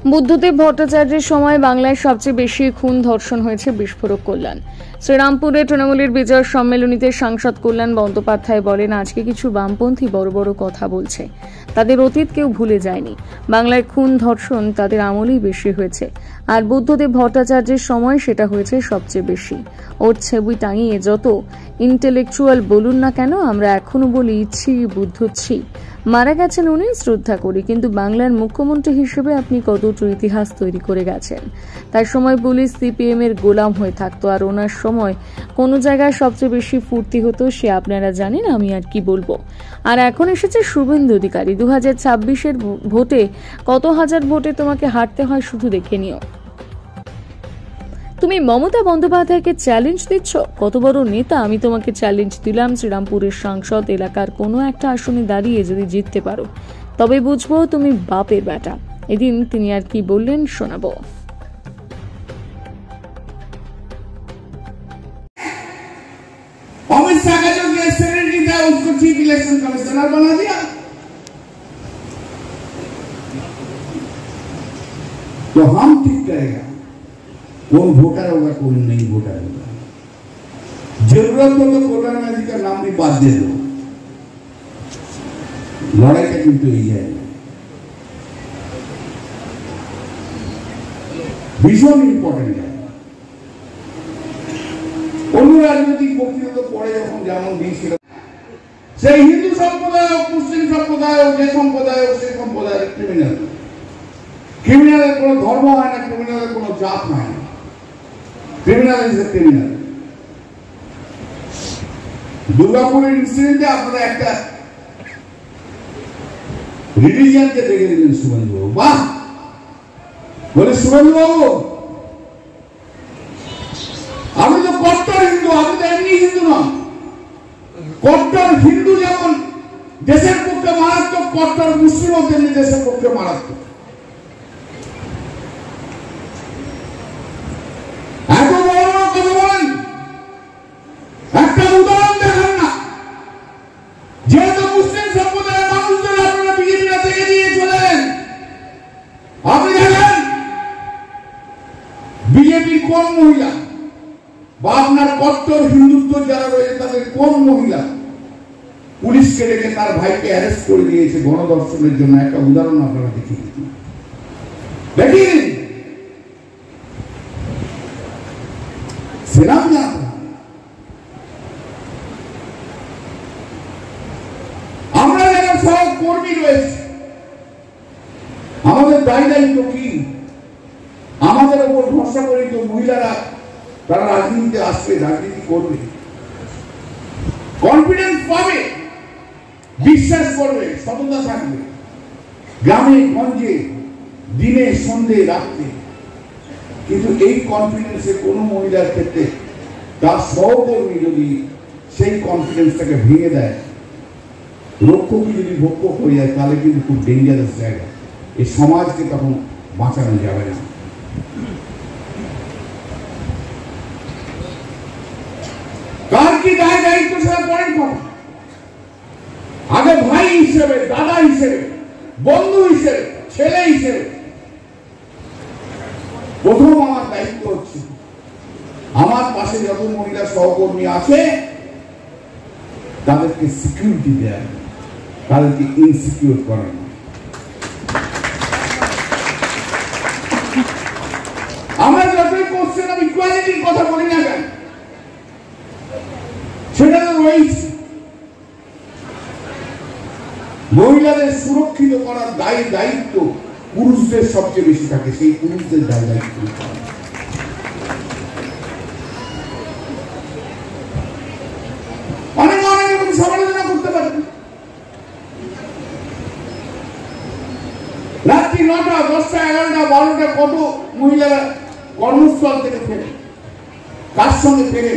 বুদ্ধদেব ভট্টাচার্যের সময় বাংলায় সবচেয়ে বেশি খুন ধর্ষণ হয়েছে বিস্ফোরক কল্যাণ। শ্রীরামপুরে তৃণমূলের বিজয় সম্মেলনীতে সাংসদ কল্যাণ বন্দ্যোপাধ্যায় বলেন, আজকে কিছু বামপন্থী বড় বড় কথা বলছে, তাদের অতীত কেউ ভুলে যায়নি। বাংলায় খুন ধর্ষণ তাদের আমলেই বেশি হয়েছে, আর বুদ্ধদেব ভট্টাচার্যের সময় সেটা হয়েছে সবচেয়ে বেশি। ওর ছবি টাঙিয়ে যত ইন্টেলেকচুয়াল বলুন না কেন, আমরা এখনো বলি ছি বুদ্ধ ছি। মারা গেছেন উনি, শ্রদ্ধা করি, কিন্তু বাংলার মুখ্যমন্ত্রী হিসেবে আপনি কতটা ইতিহাস তৈরি করে গেছেন। তার সময় পুলিশ সিপিএম এর গোলাম হয়ে থাকতো, আর ওনার সময় কোন জায়গায় সবচেয়ে বেশি ফুর্তি হতো সে আপনারা জানেন, আমি আর কি বলবো। আর এখন এসেছে শুভেন্দু অধিকারী। 2026-এর ভোটে কত হাজার ভোটে তোমাকে হারতে হয় শুধু দেখে নিও। তুমি মমতা বন্দ্যোপাধ্যায়কে চ্যালেঞ্জ দিচ্ছ, কত বড় নেতা। আমি তোমাকে চ্যালেঞ্জ দিলাম, শ্রীরামপুরের সাংসদ এলাকার কোনো একটা আসনে দাঁড়িয়ে যদি জিততে পারো তবে বুঝবো তুমি বাপের বেটা। এদিন তিনি আর কি বললেন শোনাবো। अमित शाह का जो गैस सेक्रेटरी था उसको चीफ इलेक्शन कमिश्नर बना दिया, तो हम ठीक करेगा कौन वोटर होगा कौन नहीं वोटर होगा। जरूरत हो तो कल्याण जी का नाम भी बात दे दो, लड़ाई का किंतु यही है। भीषण इम्पोर्टेंट है। অন্য রাজনৈতিক বক্তৃতা তো পড়ে যখন যেমন দিয়েছিল, সেই হিন্দু সম্প্রদায় হোক মুসলিম সম্প্রদায় হোক, যে সম্প্রদায় হোক সেই সম্প্রদায়ের ক্রিমিনাল। ক্রিমিনালের কোনো ধর্ম হয় না, ক্রিমিনালের কোনো জাত হয় না। Criminal is a criminal. দুর্গাপুরের ইনসিডেন্টে আপনারা একটা রিলিজিয়ানকে দেখে দিলেন শুভেন্দু বাবু। বাহ, বলে শুভেন্দু বাবু আমি তো কট্টর হিন্দু, আমি তো এমনি হিন্দু না। কট্টর হিন্দু যেমন দেশের পক্ষে মারাত্মক, কট্টর মুসলিমও তেমনি দেশের পক্ষে মারাত্মক। এত বড় বড় কথা বলেন, একটা উদাহরণ দেখান না। যেহেতু মুসলিম সম্প্রদায়ের মানুষদের আপনারা বিজেপিরা থেকে দিয়ে চলেন, আপনি দেখেন বিজেপির কোন মহিলা বা আপনার কট্টর হিন্দুত্ব যারা রয়েছে তাদের কোন মহিলা পুলিশকে ডেকে তার ভাইকে অ্যারেস্ট করে দিয়েছে গণধর্ষণের জন্য। একটা উদাহরণ আপনারা দেখিয়ে দিন, দেখিয়ে দিন। সেরাম জানা আমরা যারা সব কর্মী রয়েছে আমাদের দায়িত্ব কি? আমাদের উপর ভরসা করে তো মহিলারা তারা রাজনীতিতে আসবে, রাজনীতি করবে, কনফিডেন্স পাবে, বিশ্বাস করবে, সততা থাকবে। গ্রামে গঞ্জে দিনে সন্ধ্যে রাত্রে, কিন্তু এই কনফিডেন্সে কোনো মহিলার ক্ষেত্রে তার সহকর্মী যদি সেই কনফিডেন্সটাকে ভেঙে দেয়, রক্ষকই যদি ভক্ষক হয়ে যায়, তাহলে কিন্তু খুব ডেঞ্জারাস জায়গা। এই সমাজকে তখন বাঁচানো যাবে না। কার কি দায় দায়িত্ব সেটা পরের কথা। আগে ভাই হিসেবে, দাদা হিসেবে, বন্ধু হিসেবে, ছেলে হিসেবে প্রথম আমার দায়িত্ব হচ্ছে আমার পাশে যত মহিলা সহকর্মী আছে তাদেরকে সিকিউরিটি দেয়া, তাদেরকে ইনসিকিউর করা না। আমরা যতই কোশ্চেন অফ ইকুয়ালিটির কথা বলি না কেন, সেটা তো রয়েছে। মহিলাদের সুরক্ষিত করার দায়িত্ব পুরুষদের সবচেয়ে বেশি থাকে, সেই পুরুষদের দায়িত্ব। অনেক অনেক রকম সমালোচনা করতে পারে। রাত্রি 9টা, 10টা, 11টা, 12টা কত মহিলারা কর্মস্থল থেকে ফেরে, কার সঙ্গে ফেরে?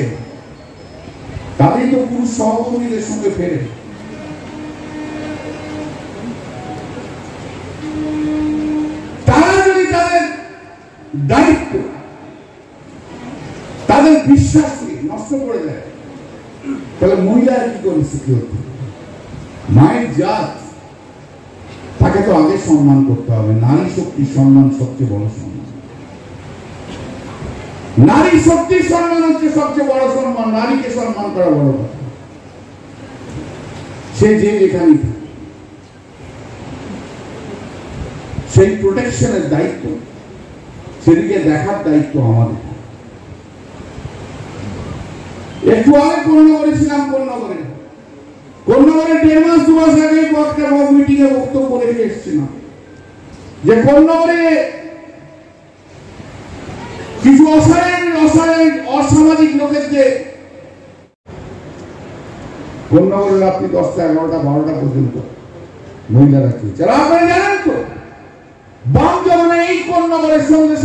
তাদের তো পুরুষ সহকর্মীদের সঙ্গে ফেরে। তারা যদি তাদের দায়িত্ব, তাদের বিশ্বাসকে নষ্ট করে দেয়, তাহলে মহিলারা কি করে সিকিউর? মায়ের জাত তাকে তো আগে সম্মান করতে হবে। নারী শক্তির সম্মান সবচেয়ে বড় সম্মান। নারী শক্তির সম্মান হচ্ছে সবচেয়ে বড় সম্মান। নারীকে সম্মান করা বড় কথা। সে যে যেখানে সেই প্রোটেকশনের দায়িত্ব, সেদিকে দেখার দায়িত্ব আমাদের। একটু আগে কন্যাগরে ছিলাম। কন্যাগরে 1.5 মাস 2 মাস আগে একটা মিটিং এ বক্তব্য রেখে এসেছিলাম যে কন্যাগরে কিছু অসামাজিক লোকেরকে কন্যাগরে রাত্রি 10টা 11টা 12টা পর্যন্ত মহিলারা খেয়েছে। আপনারা জানেন তো বাম জমানায় এই কন্যাগরের সঙ্গে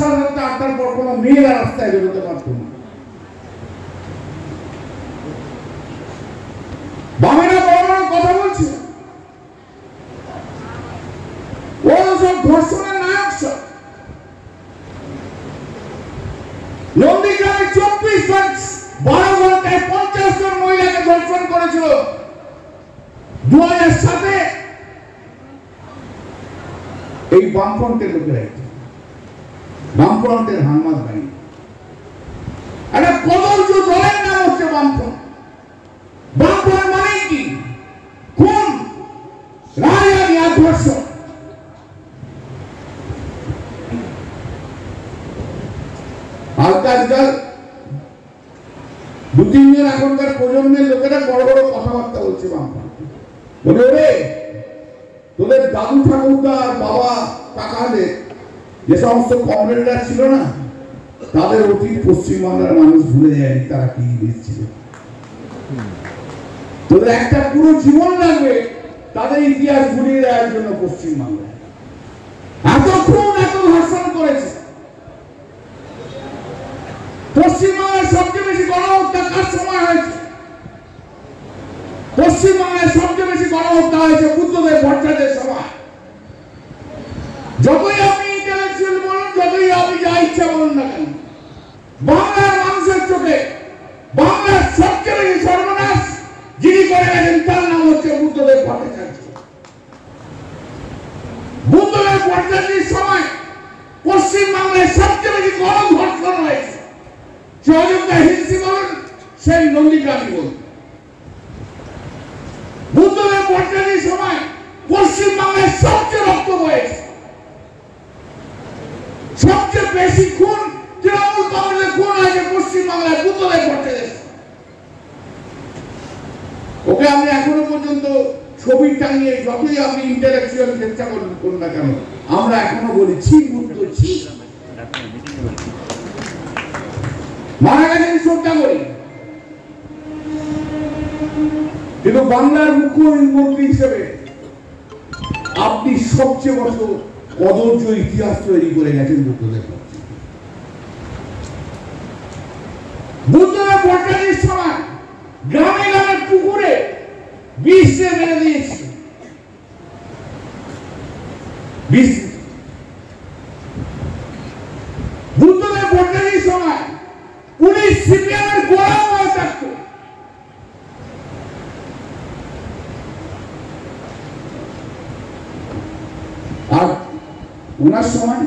8টার পর কোনো মেয়েরা রাস্তায় বেরোতে পারত না। বামেরা বড় বড় কথা বলছে, ওরা সব ধর্ষণের নায়ক। সব নন্দীগ্রামে 12 ঘন্টায় 50 জন মহিলাকে ধর্ষণ করেছিল 2007-এ এই বামফ্রন্টের লোকেরাই, বামফ্রন্টের হানমাদ বাহিনী। একটা কদর্য দলের নাম হচ্ছে বামফ্রন্ট। বামফ্রন্ট মানে কি? খুন, রাজনীতি আর ধর্ষণ। আজকাল 2-3 জন এখনকার প্রজন্মের লোকেরা বড় বড় কথাবার্তা বলছে বামফ্রন্ট। বলে তোদের দাদু ঠাকুরদা আর বাবা কাকাদের যে সমস্ত কমরেডরা ছিল না, তাদের অতীত পশ্চিমবাংলার মানুষ ভুলে যায়নি তারা কি দিচ্ছিল। তোদের একটা পুরো জীবন লাগবে তাদের ইতিহাস ভুলিয়ে দেওয়ার জন্য। পশ্চিমবাংলায় এত খুন, এত ধর্ষণ করেছে। পশ্চিমবাংলায় সবচেয়ে বেশি গণহত্যা কার সময় হয়েছে? পশ্চিমবাংলায় সবচেয়ে বেশি গণহত্যা হয়েছে বুদ্ধদেব ভট্টাচার্যের সময়। যতই আপনি ইন্টেলেকচুয়াল বলুন, যতই আপনি যা ইচ্ছা বলুন না কেন, বাংলার মানুষের চোখে বাংলার সবচেয়ে বেশি সর্বনাশ যিনি করে গেছেন তার নাম হচ্ছে বুদ্ধদেব ভট্টাচার্য। বুদ্ধদেব ভট্টাচার্যের সময় পশ্চিমবাংলায় সবচেয়ে বেশি গণধর্ষণ হয়েছে। সে অযোধ্যা হিংসি বলুন, সেই নন্দীগ্রামী বলুন। বুদ্ধদেব ভট্টাচার্যের সময় পশ্চিমবাংলায় সবচেয়ে রক্ত বয়েছে। সবচেয়ে বেশি খুন তৃণমূল কংগ্রেসের খুন হয়েছে পশ্চিমবাংলায় বুদ্ধদেব ভট্টাচার্য। ওকে আপনি এখনো পর্যন্ত ছবি টাঙিয়ে যতই আপনি ইন্টেলেকচুয়াল চেষ্টা করুন না কেন, আমরা এখনো বলি ছি বুদ্ধ ছি। মারা গেছেন শ্রদ্ধা করি, কিন্তু বাংলার মুখ্যমন্ত্রী হিসেবে আপনি সবচেয়ে বড় কদর্য ইতিহাস তৈরি করে গেছেন বুদ্ধদেব। বুদ্ধদেব ভট্টাচার্যের সময় গ্রামে গ্রামে পুকুরে বিষ মেরে দিয়েছে। বুদ্ধদেব ভট্টাচার্যের সময় পুলিশ সিপিএমের গোড়া হয়ে থাকত। আর ওনার সময়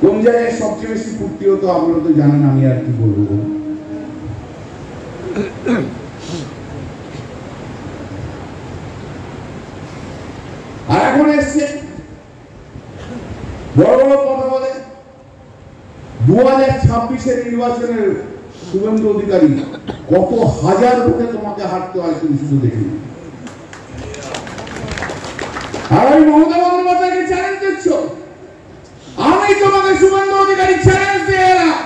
কোন জায়গায় সবচেয়ে বেশি ফুর্তি হতো আপনারা তো জানেন, আমি আর কি বলবো। আর এখন এসছে বড় বড় কথা বলে। 2026-এর নির্বাচনের শুভেন্দু অধিকারী কত হাজার ভোটে তোমাকে হারতে হয় তুমি শুধু দেখে। আর ওই মমতা বন্দ্যোপাধ্যায়কে চ্যালেঞ্জ দিচ্ছ, আমি তোমাকে শুভেন্দু অধিকারী চ্যালেঞ্জ দিয়ে এলাম।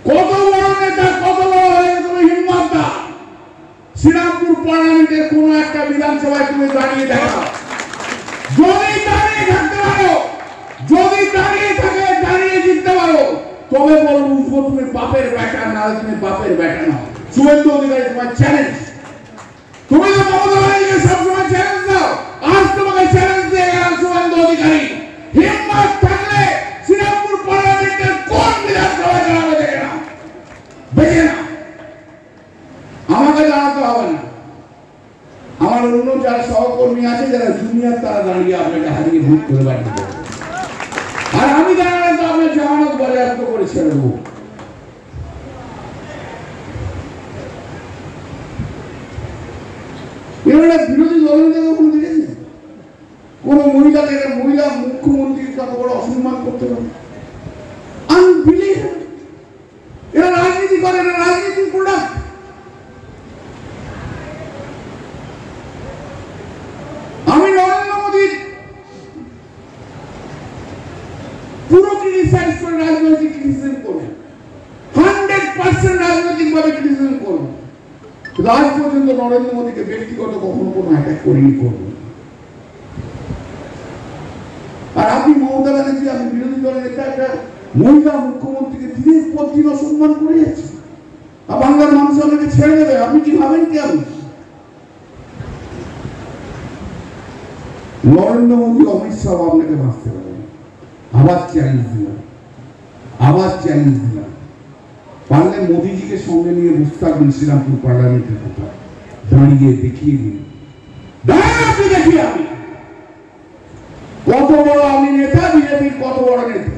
কত বড় নেতা, কত বড় হয়ে তুমি হিম্মত দাও, শ্রীরামপুর পার্লামেন্টের কোন একটা বিধানসভায় তুমি দাঁড়িয়ে দেখো। যদি দাঁড়িয়ে থাকতে পারো, যদি দাঁড়িয়ে থাকে দাঁড়িয়ে জিততে পারো, তবে বলবো উঠবো তুমি বাপের বেটা, না তুমি বাপের বেটা নাও। শুভেন্দু অধিকারী তোমার চ্যালেঞ্জ। তুমি তো মমতা ব্যানার্জিকে সবসময় চ্যালেঞ্জ দাও, আজ তোমাকে চ্যালেঞ্জ দিয়ে গেলাম শুভেন্দু অধিকারী। হিম্মত থাকলে শ্রীরামপুর পার্লামেন্টের কোন বিধানসভায় দাঁড়াবে দেখে না, দেখে না। আমাকে জানাতে হবে না, আমার অন্য যারা সহকর্মী আছে যারা দুনিয়ার তারা দাঁড়িয়ে আপনাকে হারিয়ে ভোট করে বাড়ি দেবে, আর আমি দাঁড়ালে তো আপনার জামানত বাজেয়াপ্ত করে ছেড়ে দেবো। এরা বিরোধী দলনেতা কখন দেখেছেন কোন মহিলাকে, মহিলা মুখ্যমন্ত্রীর কত বড় অসম্মান করতে পারে? আনবিলিভেবল। এরা রাজনীতি করে, এরা রাজনীতির প্রোডাক্ট। আমি নরেন্দ্র মোদীর পুরো ক্রিটিসাইজ করে রাজনৈতিক ক্রিটিসিজম করব, 100% রাজনৈতিক ভাবে ক্রিটিসিজম করব, কিন্তু আজ পর্যন্ত নরেন্দ্র মোদীকে ব্যক্তিগত কখনো কোনো অ্যাটাক করিনি, করব। আর আপনি মমতা ব্যানার্জি, আপনি বিরোধী দলের নেতা, একটা মহিলা মুখ্যমন্ত্রীকে দিনের পর দিন অসম্মান করে যাচ্ছে, আর বাংলার মানুষ আপনাকে ছেড়ে দেবে? আপনি কি ভাবেন? কি আমি নরেন্দ্র মোদী, অমিত শাহ আপনাকে বাঁচতে পারেন? আবার চ্যালেঞ্জ দিলাম, আবার চ্যালেঞ্জ দিলাম, পারলে মোদীজিকে সঙ্গে নিয়ে বসতে থাকবেন শ্রীরামপুর পার্লামেন্টের কথা, দাঁড়িয়ে দেখিয়ে দিন, দাঁড়িয়ে দেখিয়ে আমি কত বড় আমি নেতা, বিজেপির কত বড় নেতা।